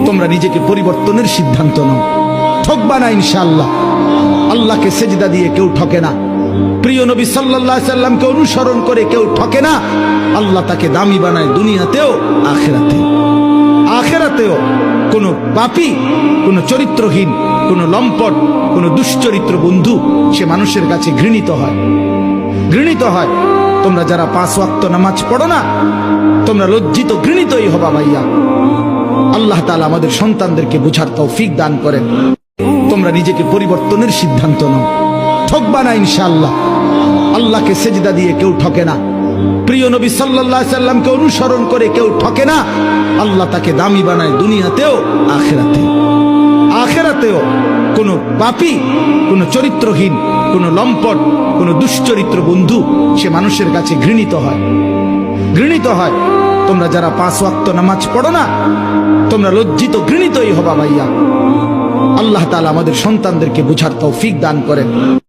তোমরা নিজেকে পরিবর্তনের সিদ্ধান্ত নাও, ঠকবা না ইনশাআল্লাহ। আল্লাহকে সেজদা দিয়ে কেউ ঠকে না, প্রিয় নবী সাল্লাল্লাহু আলাইহি সাল্লামকে অনুসরণ করে কেউ ঠকে না। আল্লাহ তাকে দামি বানায় দুনিয়াতেও আখিরাতেও। আখিরাতেও কোনো পাপী, কোনো চরিত্রহীন, কোনো লম্পট, কোনো দুশ্চরিত্র বন্ধু সে মানুষের কাছে ঘৃণিত হয়, ঘৃণিত হয়। তোমরা যারা 5 ওয়াক্ত নামাজ পড়ো না, তোমরা লজ্জিত ঘৃণিতই হবা ভাইয়া। আল্লাহ তাআলা আমাদের সন্তানদেরকে বুঝার তৌফিক দান করেন। তোমরা নিজেকে পরিবর্তনের সিদ্ধান্ত নাও, ঠকবা না ইনশাআল্লাহ। আল্লাহকে সেজদা দিয়ে কেউ ঠকে না, প্রিয় নবী সাল্লাল্লাহু আলাইহি সাল্লামকে অনুসরণ করে কেউ ঠকে না। আল্লাহ তাকে দামি বানায় দুনিয়াতেও আখিরাতেও। আখিরাতেও কোনো পাপী, কোনো চরিত্রহীন, কোনো লম্পট, কোনো দুশ্চরিত্র বন্ধু সে মানুষের কাছে ঘৃণিত হয়, ঘৃণিত হয়। তোমরা যারা 5 ওয়াক্ত নামাজ পড়ো না, তোমরা লজ্জিত ঘৃণিতই হবা ভাইয়া। আল্লাহ তাআলা আমাদের সন্তানদেরকে বুঝার তৌফিক দান করেন।